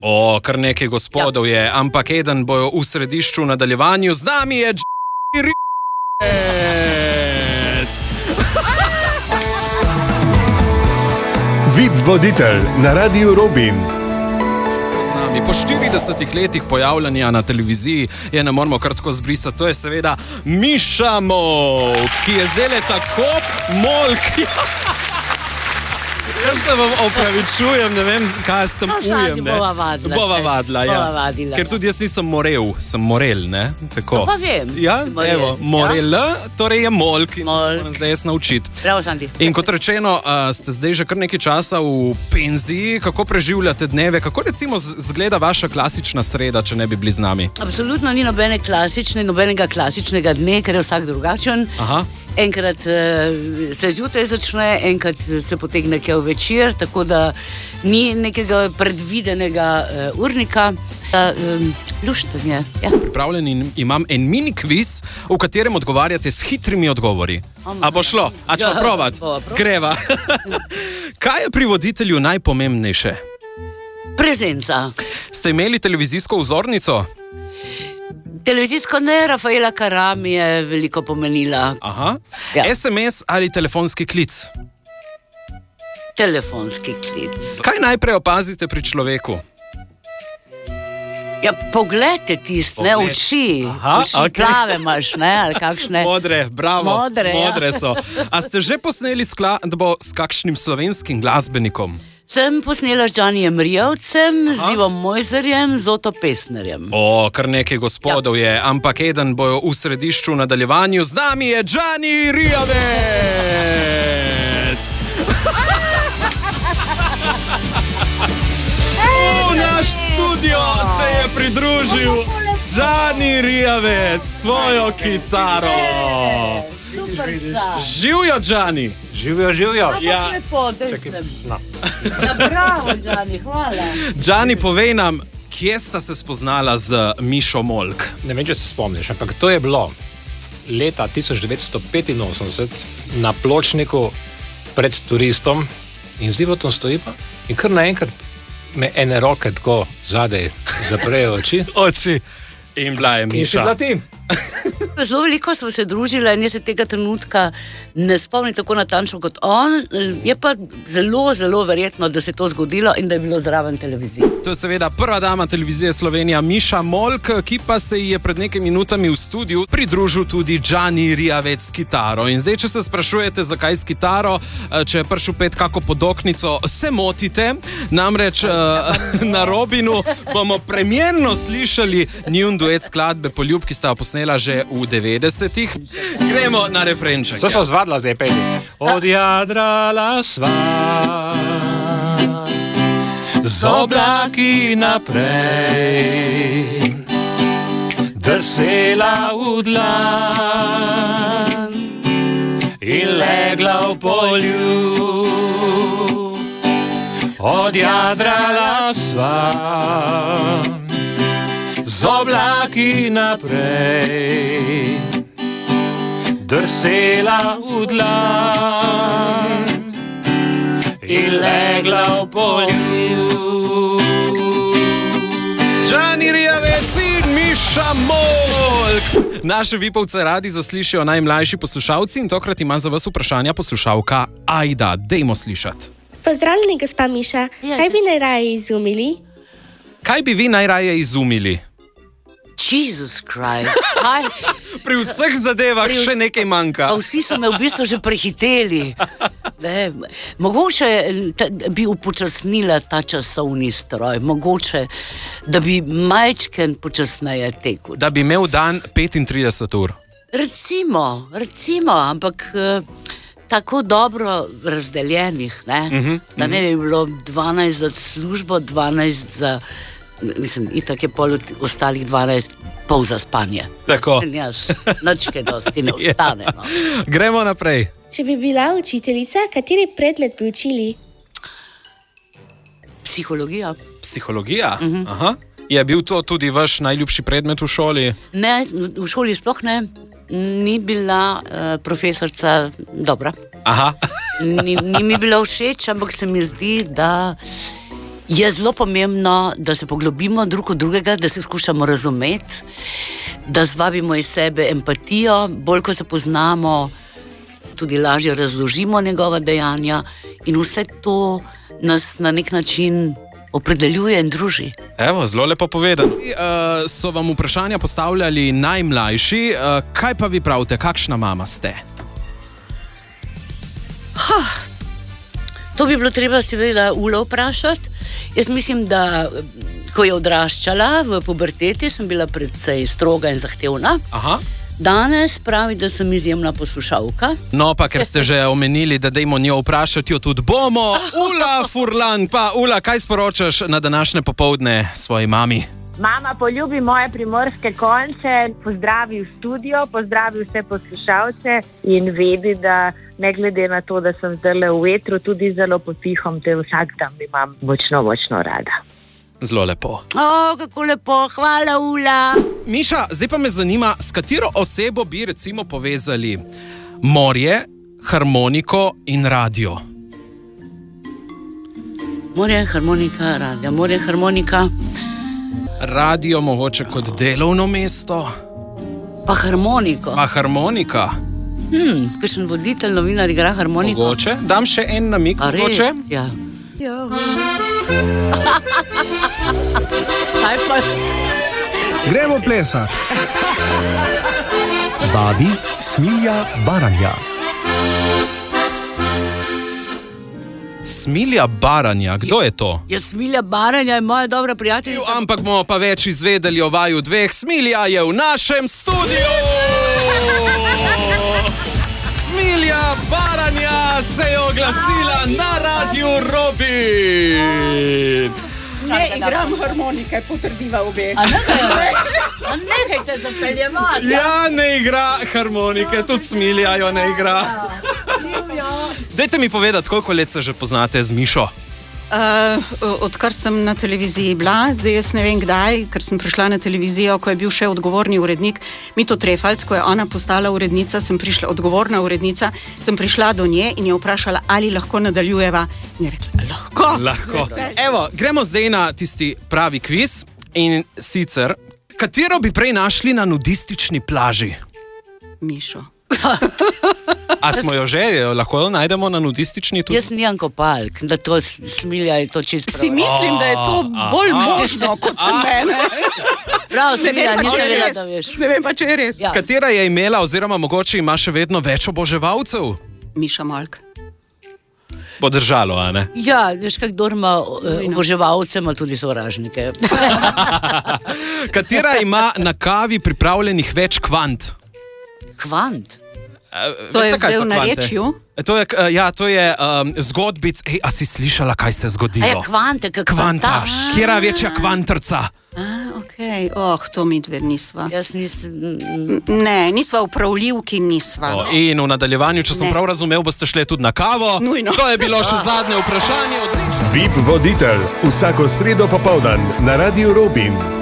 O, kar nekaj gospodov je, ampak eden bojo v središču v nadaljevanju. Z nami je Johnny Rivec. Vid voditelj na Radiu Robin. Po 40 letih pojavljanja na televiziji je ne moramo kar tako zbrisati. To je seveda Miša Molk, ki je zelo tako Molk. Jaz se vam opravičujem, ne vem, kaj s tem ujem. Bova vadla, ja. Ker tudi jaz nisem morel, sem morel, ne? Tako. No pa vem. Ja, evo, morel, torej je Molk in moram zdaj jaz naučiti. Bravo, Sandi. In kot rečeno, ste zdaj že kar nekaj časa v penziji, kako preživljate dneve, kako recimo zgleda vaša klasična sreda, če ne bi bili z nami? Absolutno ni nobenega klasičnega dne, ker je vsak drugačen. Aha. Enkrat se zjutraj začne, enkrat se potegne kaj v večer, tako da ni nekega predvidenega urnika. Luštenje. Ja. Pripravljen imam en mini kviz, v katerem odgovarjate s hitrimi odgovori. A bo šlo? A ćemo provat? Greva. Kaj je pri voditelju najpomembnejše? Prezenca. Ste imeli televizijsko vzornico? Televizijsko ne, Rafaela Karam je veliko pomenila. Aha. Ja. SMS ali telefonski klic? Telefonski klic. Kaj najprej opazite pri človeku? Ja, pogled je tist, ne, oči. Aha, oči okay. Plave imaš, ne, ali kakšne. Modre, bravo. Modre so. A ste že posneli skladbo s kakšnim slovenskim glasbenikom? Sem posnela z Johnnyjem Rijavcem, z Ivom Mojzerjem, z Oto Pestnerjem. O, kar nekaj gospodov je, ampak eden bojo v središču v nadaljevanju. Z nami je Johnny Rijavec! V naš studio se je pridružil Johnny Rijavec s svojo kitaro. Živjo, Johnny! Živijo. Ja, lepo, da sem. No. Ja, bravo, Johnny, hvala. Johnny, povej nam, kje sta se spoznala z Mišo Molk? Ne vem, če se spomniš, ampak to je bilo leta 1985 na pločniku pred turistom in z Ivotom stoji pa in kar naenkrat me ene roke tako zadaj zaprejo oči. Oči. In bila je Miša. In si bila ti. Zelo veliko smo se družili in jaz se tega trenutka ne spomnim tako natančno kot on. Je pa zelo, zelo verjetno, da se je to zgodilo in da je bilo zraven televizije. To je seveda prva dama televizije Slovenija Miša Molk, ki pa se ji je pred nekaj minutami v studiu pridružil tudi Johnny Rijavec s kitaro. In zdaj, če se sprašujete, zakaj s kitaro, če je prišel pet kako podoknico, se motite. Namreč na Robinu bomo premierno slišali njun duet skladbe Poljub, ki sta posnela že v 90-ih. Gremo na refrenček. Co smo zvadla zdaj peli? Odjadrala sva z oblaki naprej, drsela v dlan in legla v poljub. Odjadrala sva z oblaki naprej, drsela v dlan in legla v poljub. Johnny Rijavec in Miša Molk! Naše vipovce radi zaslišijo najmlajši poslušalci in tokrat ima za vas vprašanja poslušalka Ajda. Dejmo slišati. Pozdravljeni, gospa Miša. Kaj bi najraje izumili? Kaj bi vi najraje izumili? Jesus Christ. Kaj? Pri vseh zadevah še nekaj manjka. Pa vsi so me v bistvu že prehiteli. Mogoče bi upočasnila ta časovni stroj, mogoče, da bi majčken počasneje tekel. Da bi imel dan 35 ur. Recimo, ampak tako dobro razdeljenih, ne? Da ne bi bilo 12 za službo, 12 za... Mislim, itak je pol ostalih 12 pol za spanje. Tako. Nočke dosti ne ostane. No. Gremo naprej. Če bi bila učiteljica, kateri predmet bi učili? Psihologija. Psihologija? Aha. Je bil to tudi vaš najljubši predmet v šoli? Ne, v šoli sploh ne. Ni bila profesorica dobra. Aha. Ni mi bila všeč, ampak se mi zdi, da Je zelo pomembno, da se poglobimo drug v drugega, da se skušamo razumeti, da zvabimo iz sebe empatijo, bolj ko se poznamo, tudi lažje razložimo njegova dejanja in vse to nas na nek način opredeljuje in druži. Evo, zelo lepo povedano. So vam vprašanja postavljali najmlajši, kaj pa vi pravite, kakšna mama ste? To bi bilo treba seveda Ulo vprašati. Jaz mislim, da ko je odraščala v puberteti, sem bila precej stroga in zahtevna. Aha. Danes pravi, da sem izjemna poslušalka. No, pa ker ste že omenili, da dajmo njo vprašati, jo tudi bomo. Ula Furlan, pa Ula, kaj sporočaš na današnje popoldne svoji mami? Mama, poljubi moje primorske konce, pozdravi v studio, pozdravi vse poslušalce in vedi, da ne glede na to, da sem zdaj v vetru, tudi zelo potihom, te vsak dan imam močno, močno rada. Zelo lepo. O, kako lepo, hvala Ula. Miša, zdaj pa me zanima, s katero osebo bi recimo povezali morje, harmoniko in radio? Morje, harmonika, radio, morje, harmonika. Radio mogoče kot delovno mesto, Pa harmoniko. a harmonika Kakšen voditelj, novinar igra harmoniko? mogoče. Dam še en namig, A res? mogoče. Ja. Kaj pa? Gremo plesat. Vabi Smilja Baranja. Smilja Baranja, kdo je to? Smilja Baranja je moja dobra prijateljica. Ampak bomo pa več izvedeli o vaju dveh. Smilja je v našem studiu! Smilja Baranja se je oglasila na Radiu Robin! Ne igram harmonike, potrdiva obe. Nehajte zapeljevati. Ja, ne igra harmonike, tudi Smilja jo ne igra. Dajte mi povedati, koliko let se že poznate z Mišo? Odkar sem na televiziji bila, zdaj jaz ne vem kdaj, ker sem prišla na televizijo, ko je bil še odgovorni urednik Mito Trefalc, ko je ona postala urednica, odgovorna urednica, sem prišla do nje in je vprašala, ali lahko nadaljujeva. In je rekla, lahko. Lahko. Evo, gremo zdaj na tisti pravi kviz in sicer, katero bi prej našli na nudistični plaži? Mišo. A smo jo že, lahko jo najdemo na nudistični tudi? Jaz nimam kopalk, da to Smilja je to čisto Si mislim, da je to bolj možno kot za mene. prav. Smilja, pa, nisem če je vedela, res. da veš. Ne vem pa, če je res. Ja. Katera je imela, oziroma mogoče ima še vedno več oboževalcev? Miša Molk. Bo držalo, a ne? Ja, veš, kdor ima oboževalce, ima tudi sovražnike. Katera ima na kavi pripravljenih več kvant? Kvant. To je Veste, kaj zdaj so v kvante? narečju? To je zgodbic. Ej, a si slišala, kaj se je A je zgodilo? kvante, kako Kvantaš, kjera večja kvantrca? Okej, to mi dve nisva. Jaz nisem... Ne, nisva upravljivki, nisva. In v nadaljevanju, če sem Ne. prav razumel, boste šli tudi na kavo. Nujno. To je bilo še zadnje vprašanje. Odlično. VIP voditelj vsako sredo popoldan na Radiu Robin.